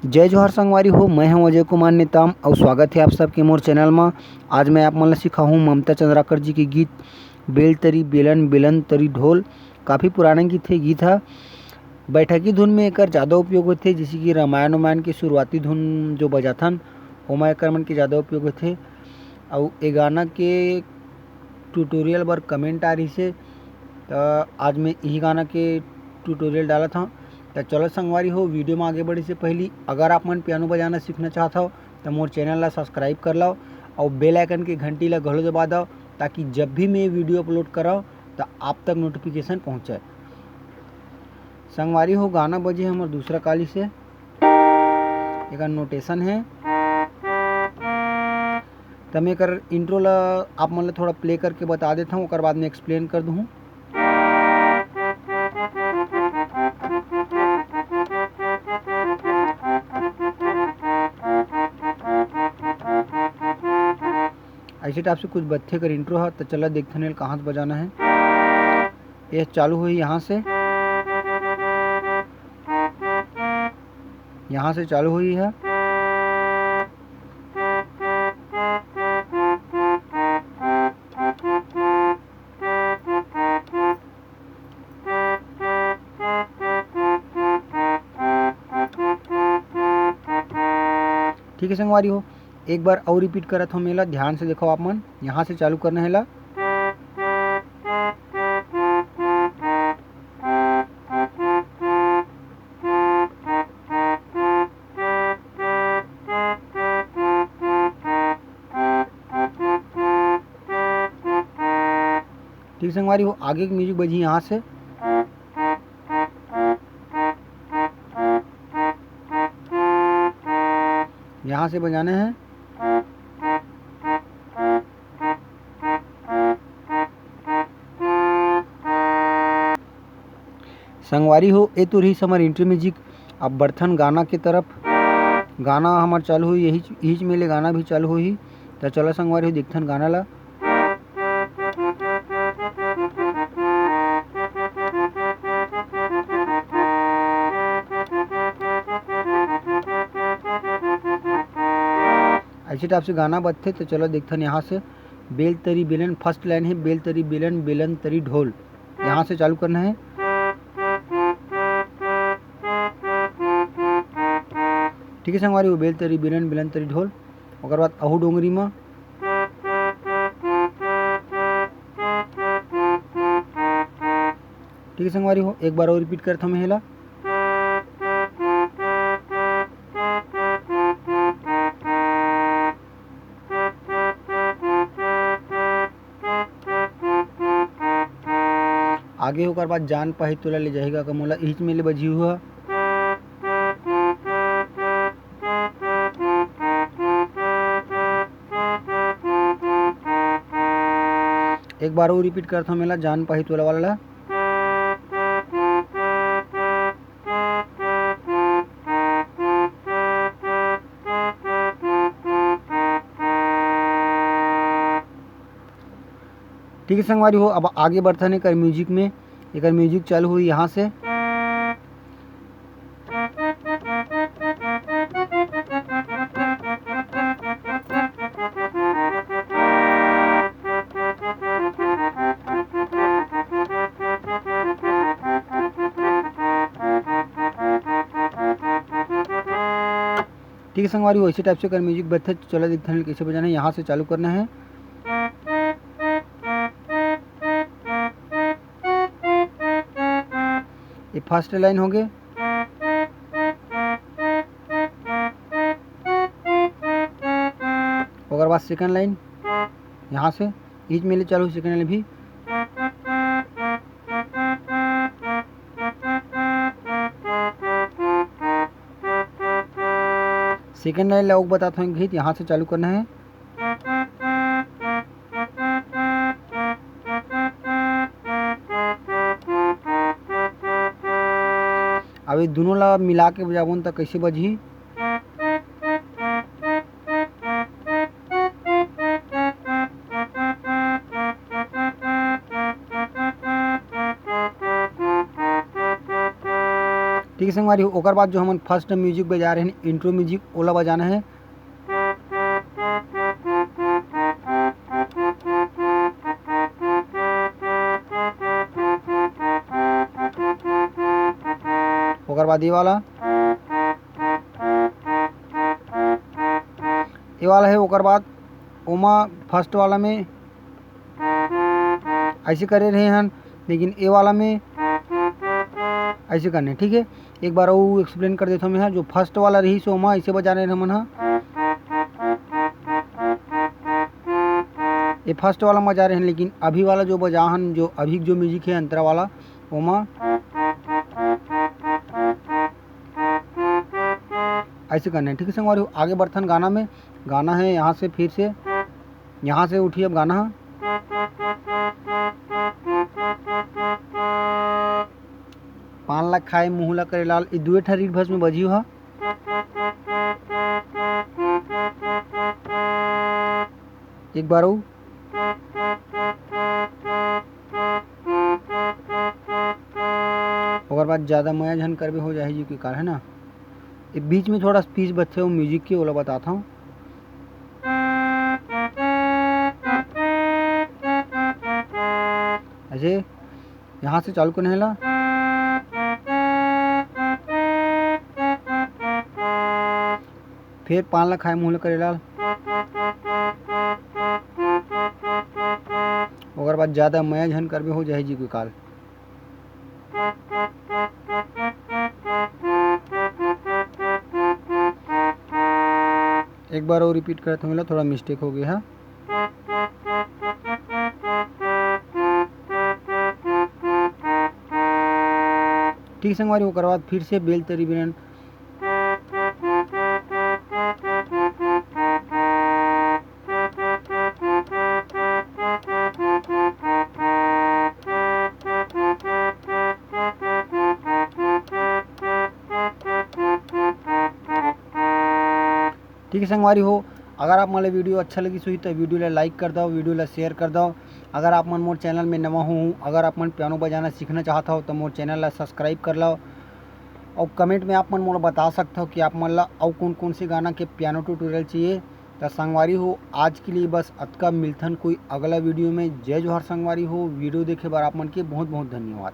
जय जोहार संगवारी हो। मैं हूं अजय कुमार नेताम और स्वागत है आप सबके मोर चैनल में। आज मैं आप मन ला सिखाऊँ ममता चंद्राकर जी के गीत बेल तरी बेलन बेलन तरी ढोल। काफ़ी पुराना गीत है। गीत है बैठकी धुन में एकर ज़्यादा उपयोग होते, जैसे कि रामायण उमायण के शुरुआती धुन जो बजाथन ओमा एकर मन के ज़्यादा उपयोग होते। और ए गाना के ट्यूटोरियल बर कमेंट आ रही से, तो आज मैं यही गाना के ट्यूटोरियल डाला था। तो चलो संगवारी हो, वीडियो में आगे बढ़े से पहले अगर आप मन पियानो बजाना सीखना चाहता हो तो मोर चैनल ला सब्सक्राइब कर लो और बेल आइकन की घंटी ला घलो दबा दो, ताकि जब भी मैं वीडियो अपलोड कराओ तो आप तक नोटिफिकेशन पहुँचे। संगवारी हो, गाना बजे हमार दूसरा काली से। एक नोटेशन है, तो मैं कर इंट्रो ला आप मन ला थोड़ा प्ले करके बता देता हूँ, और बाद में एक्सप्लेन कर दूँ। ऐसे टाइप से कुछ बत्थे कर इंट्रो है। तो चला देखते हैं कहाँ से बजाना है। ये चालू हुई यहाँ से, यहाँ से चालू हुई है। ठीक है संगवारी हो, एक बार और रिपीट करत हूँ मेला, ध्यान से देखो आप मन। यहाँ से चालू करना है ला। ठीक संगवारी हो, आगे की म्यूजिक बजी यहाँ से। यहाँ से बजाना है। संगवारी हो, ए तो रही हमार इंट्रो म्यूजिक। अब बर्थन गाना की तरफ। गाना हमार चालू हुई, यही मेले गाना भी चालू हुई। तो चलो संगवारी हो, देखथन गाना ला। ऐसे टाइप से गाना बजते। तो चलो देखथन यहाँ से। बेल तरी बेलन, फर्स्ट लाइन है बेल तरी बेलन बेलन तरी ढोल। यहाँ से चालू करना है। ठीक है संगवारी वो, बेल तरी बेलन बेलन तरी ढोल। और बाद अहू डोंगरी में। ठीक है संगवारी हो, एक बार और रिपीट करता हूँ हेला। आगे होकर बाद जान पाही तोला ले जाएगा कमोला, इच में ले बजी हुआ। एक बार और रिपीट करता हूँ मेला, जान पाही तोला वाला ला। ठीक है संगवारी हो, अब आगे बढ़ता है कर म्यूजिक में। एक म्यूजिक चालू हुई यहाँ से। ठीक है संगवारी हो, इसी टाइप से कर म्यूजिक बजते। चलो देखते हैं कैसे बजाना है। यहाँ से चालू करना है। ये फर्स्ट लाइन हो गए। और बाद सेकंड लाइन यहाँ से ईच मेले चालू, सेकंड लाइन भी। सेकंड लाइन लोग बताता हूँ गीत, यहाँ से चालू करना है। अब ये दोनों ला मिला के बजाबोन तो कैसे बजी। ठीक है संगवारी हो। ओकर बाद जो हमन फर्स्ट म्यूजिक बजा रहे हैं इंट्रो म्यूजिक ओला बजाना है। ओकर बाद ये वाला है। ओकर बाद ओमा फर्स्ट वाला में ऐसे करे रहे हैं, लेकिन ए वाला में ऐसे करने। ठीक है, एक बार वो एक्सप्लेन कर देता हूँ मैं। जो फर्स्ट वाला रही सो ओमा ऐसे बजा रहे हमन। ये फर्स्ट वाला बजा रहे हैं, लेकिन अभी वाला जो बजा हन, जो अभी जो म्यूजिक है अंतरा वाला ओमा ऐसे करना है। ठीक है संगवारी, आगे बढ़थन गाना में। गाना है यहाँ से, फिर से यहाँ से उठिए अब गाना। पान ला खाए मुँह ला करे लाल, ये दुए ठा रीड भस में बजी हा। एक बार वो ओकर बाद ज़्यादा मया झन करबे हो जाए जी की कार है ना। ये बीच में थोड़ा स्पीच बच्चे हो म्यूजिक की ओला बताता हूँ। ऐसे यहाँ से चालू करने ला, फिर पान ला खाए मुँह ला करे लाल। ओकर बाद ज़्यादा मया झन करबे हो जाए जी की काल। एक बार और रिपीट करते हुए थोड़ा मिस्टेक हो गया है। ठीक संगवारी, ओकर बाद फिर से बेल तरी बिलन ठीक है संगवारी हो। अगर आप मोला वीडियो अच्छा लगी सही तो वीडियो ला लाइक कर दो, वीडियो ला शेयर कर दो। अगर आप मन मोर चैनल में नवा हो, अगर आप मन पियानो बजाना सीखना चाहता हो तो मोर चैनल ला सब्सक्राइब कर लो। और कमेंट में आप मन मोला बता सकते हो कि आप मन ला और कौन कौन से गाना के पियानो ट्यूटोरियल चाहिए। तो संगवारी हो आज के लिए बस अतका, मिलथन कोई अगला वीडियो में। जय जोहार संगवारी हो। वीडियो देखे बार आप मन के बहुत बहुत धन्यवाद।